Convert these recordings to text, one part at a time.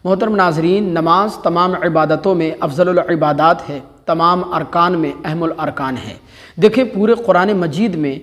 محترم ناظرین، نماز تمام عبادتوں میں افضل العبادات ہے، تمام ارکان میں اہم الارکان ہے۔ دیکھیں، پورے قرآن مجید میں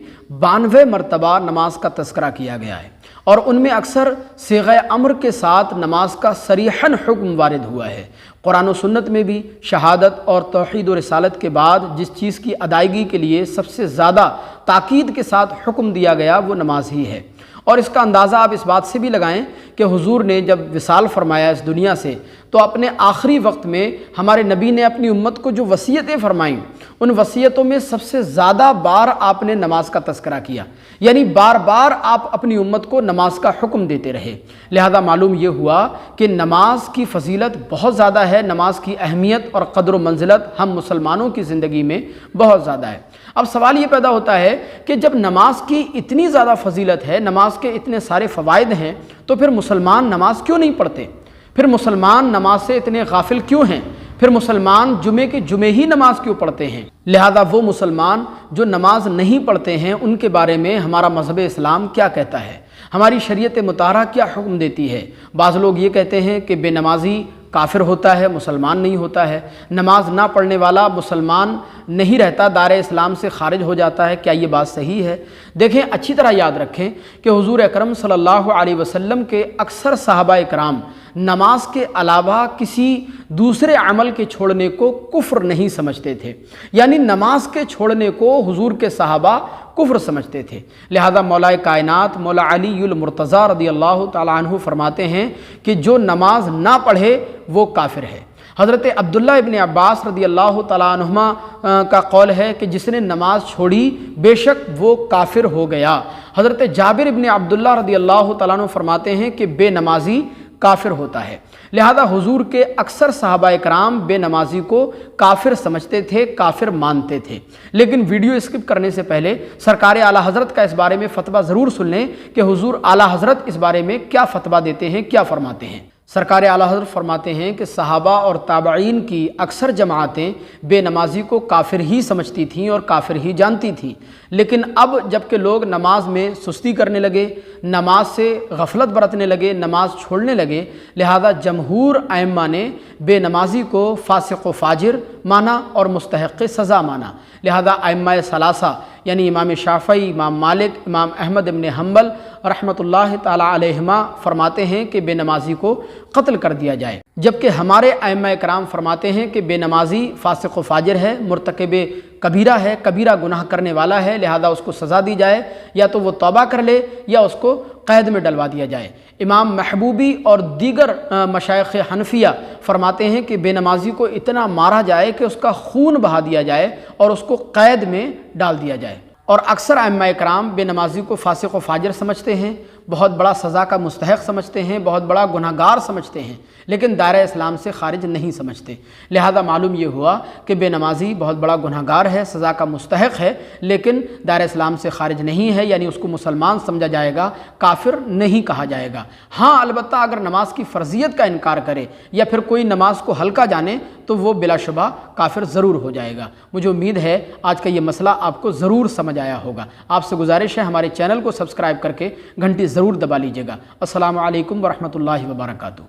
92 مرتبہ نماز کا تذکرہ کیا گیا ہے، اور ان میں اکثر صیغہ امر کے ساتھ نماز کا صریحاً حکم وارد ہوا ہے۔ قرآن و سنت میں بھی شہادت اور توحید و رسالت کے بعد جس چیز کی ادائیگی کے لیے سب سے زیادہ تاکید کے ساتھ حکم دیا گیا وہ نماز ہی ہے۔ اور اس کا اندازہ آپ اس بات سے بھی لگائیں کہ حضور نے جب وصال فرمایا اس دنیا سے، تو اپنے آخری وقت میں ہمارے نبی نے اپنی امت کو جو وصیتیں فرمائیں، ان وصیتوں میں سب سے زیادہ بار آپ نے نماز کا تذکرہ کیا، یعنی بار بار آپ اپنی امت کو نماز کا حکم دیتے رہے۔ لہذا معلوم یہ ہوا کہ نماز کی فضیلت بہت زیادہ ہے، نماز کی اہمیت اور قدر و منزلت ہم مسلمانوں کی زندگی میں بہت زیادہ ہے۔ اب سوال یہ پیدا ہوتا ہے کہ جب نماز کی اتنی زیادہ فضیلت ہے، نماز کے اتنے سارے فوائد ہیں، تو پھر مسلمان نماز کیوں نہیں پڑھتے؟ پھر مسلمان نماز سے اتنے غافل کیوں ہیں؟ پھر مسلمان جمعے کے جمعے ہی نماز کیوں پڑھتے ہیں؟ لہذا وہ مسلمان جو نماز نہیں پڑھتے ہیں، ان کے بارے میں ہمارا مذہب اسلام کیا کہتا ہے؟ ہماری شریعت مطہرہ کیا حکم دیتی ہے؟ بعض لوگ یہ کہتے ہیں کہ بے نمازی کافر ہوتا ہے، مسلمان نہیں ہوتا ہے، نماز نہ پڑھنے والا مسلمان نہیں رہتا، دار اسلام سے خارج ہو جاتا ہے۔ کیا یہ بات صحیح ہے؟ دیکھیں، اچھی طرح یاد رکھیں کہ حضور اکرم صلی اللہ علیہ وسلم کے اکثر صحابہ اکرام نماز کے علاوہ کسی دوسرے عمل کے چھوڑنے کو کفر نہیں سمجھتے تھے، یعنی نماز کے چھوڑنے کو حضور کے صحابہ کفر سمجھتے تھے۔ لہذا مولا کائنات مولا علی المرتضیٰ رضی اللہ تعالیٰ عنہ فرماتے ہیں کہ جو نماز نہ پڑھے وہ کافر ہے۔ حضرت عبداللہ ابن عباس رضی اللہ تعالیٰ عنہما کا قول ہے کہ جس نے نماز چھوڑی بے شک وہ کافر ہو گیا۔ حضرت جابر ابن عبداللہ رضی اللہ تعالیٰ عنہ فرماتے ہیں کہ بے نمازی کافر ہوتا ہے۔ لہذا حضور کے اکثر صحابہ اکرام بے نمازی کو کافر سمجھتے تھے، کافر مانتے تھے۔ لیکن ویڈیو اسکپ کرنے سے پہلے سرکار اعلیٰ حضرت کا اس بارے میں فتویٰ ضرور سن لیں کہ حضور اعلیٰ حضرت اس بارے میں کیا فتویٰ دیتے ہیں، کیا فرماتے ہیں۔ سرکار اعلیٰ حضرت فرماتے ہیں کہ صحابہ اور تابعین کی اکثر جماعتیں بے نمازی کو کافر ہی سمجھتی تھیں اور کافر ہی جانتی تھیں، لیکن اب جب کہ لوگ نماز میں سستی کرنے لگے، نماز سے غفلت برتنے لگے، نماز چھوڑنے لگے، لہذا جمہور ائمہ نے بے نمازی کو فاسق و فاجر مانا اور مستحق سزا مانا۔ لہذا ائمہ ثلاثہ یعنی امام شافعی، امام مالک، امام احمد ابن حنبل رحمۃ اللہ تعالیٰ علیہما فرماتے ہیں کہ بے نمازی کو قتل کر دیا جائے، جبکہ ہمارے ائمہ کرام فرماتے ہیں کہ بے نمازی فاسق و فاجر ہے، مرتکب کبیرہ ہے، کبیرہ گناہ کرنے والا ہے، لہذا اس کو سزا دی جائے، یا تو وہ توبہ کر لے یا اس کو قید میں ڈلوا دیا جائے۔ امام محبوبی اور دیگر مشائخ حنفیہ فرماتے ہیں کہ بے نمازی کو اتنا مارا جائے کہ اس کا خون بہا دیا جائے اور اس کو قید میں ڈال دیا جائے۔ اور اکثر ائمہ کرام بے نمازی کو فاسق و فاجر سمجھتے ہیں، بہت بڑا سزا کا مستحق سمجھتے ہیں، بہت بڑا گناہگار سمجھتے ہیں، لیکن دائرہ اسلام سے خارج نہیں سمجھتے۔ لہذا معلوم یہ ہوا کہ بے نمازی بہت بڑا گناہگار ہے، سزا کا مستحق ہے، لیکن دائرہ اسلام سے خارج نہیں ہے، یعنی اس کو مسلمان سمجھا جائے گا، کافر نہیں کہا جائے گا۔ ہاں، البتہ اگر نماز کی فرضیت کا انکار کرے یا پھر کوئی نماز کو ہلکا جانے تو وہ بلا شبہ کافر ضرور ہو جائے گا۔ مجھے امید ہے آج کا یہ مسئلہ آپ کو ضرور سمجھ آیا ہوگا۔ آپ سے گزارش ہے ہمارے چینل کو سبسکرائب کر کے گھنٹی ضرور دبا لیجیے گا۔ السلام علیکم ورحمۃ اللہ وبرکاتہ۔